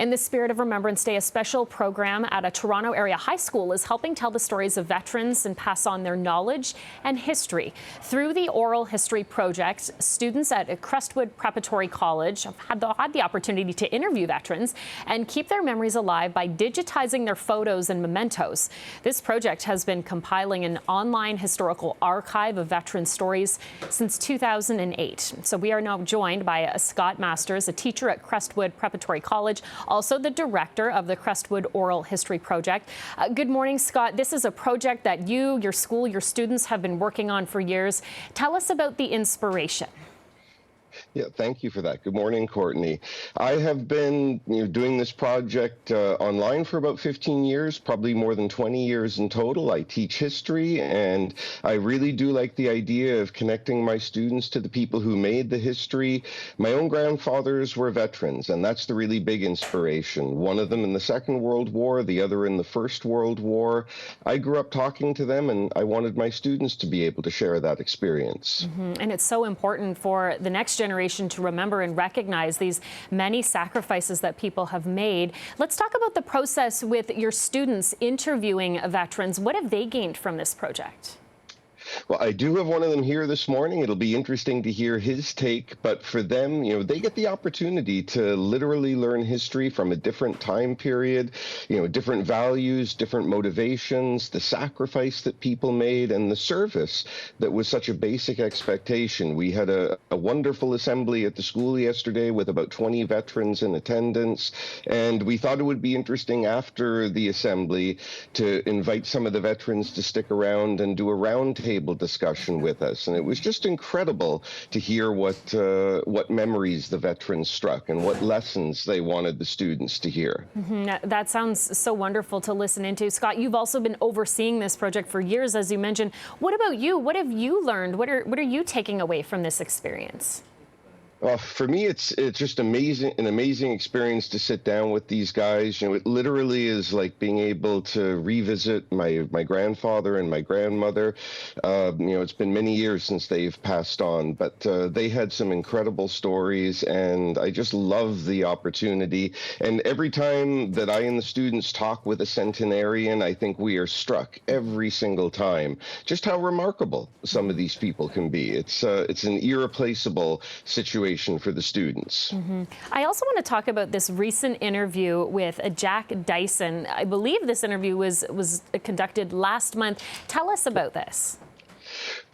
In the spirit of Remembrance Day, a special program at a Toronto area high school is helping tell the stories of veterans and pass on their knowledge and history. Through the Oral History Project, students at Crestwood Preparatory College have had the opportunity to interview veterans and keep their memories alive by digitizing their photos and mementos. This project has been compiling an online historical archive of veteran stories since 2008. So we are now joined by Scott Masters, a teacher at Crestwood Preparatory College, also the director of the Crestwood Oral History Project. Good morning, Scott. This is a project that you, your school, your students have been working on for years. Tell us about the inspiration. Yeah, thank you for that. Good morning, Courtney. I have been doing this project online for about 15 years, probably more than 20 years in total. I teach history, and I really do like the idea of connecting my students to the people who made the history. My own grandfathers were veterans, and that's the really big inspiration. One of them in the Second World War, the other in the First World War. I grew up talking to them, and I wanted my students to be able to share that experience. And it's so important for the next generation to remember and recognize these many sacrifices that people have made. Let's talk about the process with your students interviewing veterans. What have they gained from this project? Well, I do have one of them here this morning. It'll be interesting to hear his take, but for them, they get the opportunity to literally learn history from a different time period, different values, different motivations, the sacrifice that people made, and the service that was such a basic expectation. We had a wonderful assembly at the school yesterday with about 20 veterans in attendance, and we thought it would be interesting after the assembly to invite some of the veterans to stick around and do a roundtable discussion with us, and it was just incredible to hear what memories the veterans struck and what lessons they wanted the students to hear. That sounds so wonderful to listen into. Scott, you've also been overseeing this project for years, as you mentioned. What about you? What have you learned? What are you taking away from this experience? For me, it's just an amazing experience to sit down with these guys. It literally is like being able to revisit my grandfather and my grandmother. It's been many years since they've passed on, but they had some incredible stories, and I just love the opportunity. And every time that I and the students talk with a centenarian, I think we are struck every single time just how remarkable some of these people can be. It's an irreplaceable situation for the students. I also want to talk about this recent interview with Jack Dyson. I believe this interview was conducted last month. Tell us about this.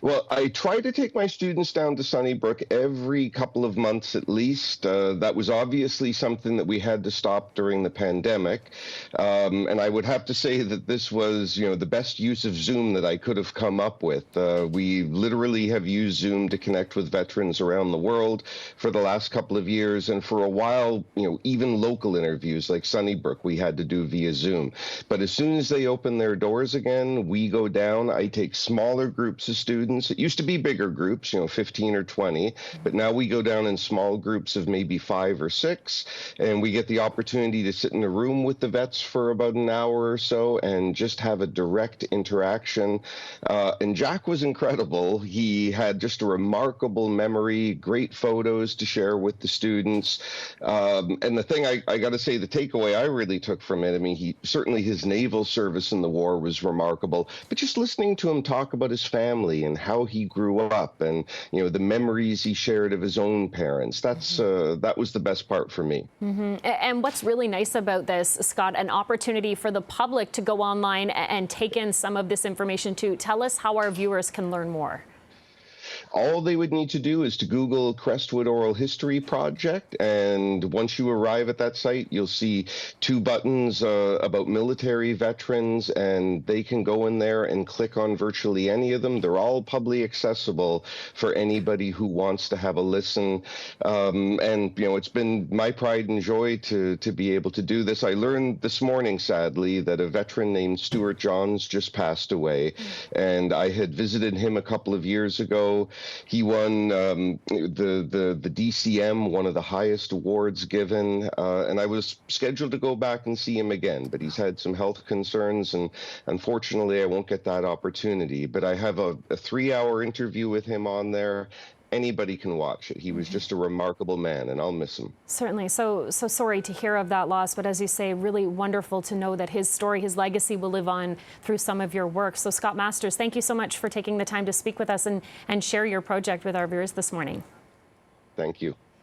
Well, I try to take my students down to Sunnybrook every couple of months at least. That was obviously something that we had to stop during the pandemic. And I would have to say that this was, the best use of Zoom that I could have come up with. We literally have used Zoom to connect with veterans around the world for the last couple of years. And for a while, even local interviews like Sunnybrook, we had to do via Zoom. But as soon as they open their doors again, we go down. I take smaller groups of students. It used to be bigger groups, 15 or 20, but now we go down in small groups of maybe 5 or 6, and we get the opportunity to sit in a room with the vets for about an hour or so and just have a direct interaction. And Jack was incredible. He had just a remarkable memory, great photos to share with the students. And the thing I got to say, the takeaway I really took from it, certainly his naval service in the war was remarkable, but just listening to him talk about his family and how he grew up, and the memories he shared of his own parents. That was the best part for me. And what's really nice about this, Scott, an opportunity for the public to go online and take in some of this information too. Tell us how our viewers can learn more. All they would need to do is to Google Crestwood Oral History Project, and once you arrive at that site, you'll see 2 buttons about military veterans, and they can go in there and click on virtually any of them. They're all publicly accessible for anybody who wants to have a listen. And it's been my pride and joy to be able to do this. I learned this morning, sadly, that a veteran named Stuart Johns just passed away, and I had visited him a couple of years ago. He won the DCM, one of the highest awards given, and I was scheduled to go back and see him again, but he's had some health concerns, and unfortunately I won't get that opportunity. But I have a 3-hour interview with him on there. anybody can watch it. He was just a remarkable man, and I'll miss him. Certainly. So sorry to hear of that loss, but as you say, really wonderful to know that his story, his legacy will live on through some of your work. So Scott Masters, thank you so much for taking the time to speak with us and share your project with our viewers this morning. Thank you.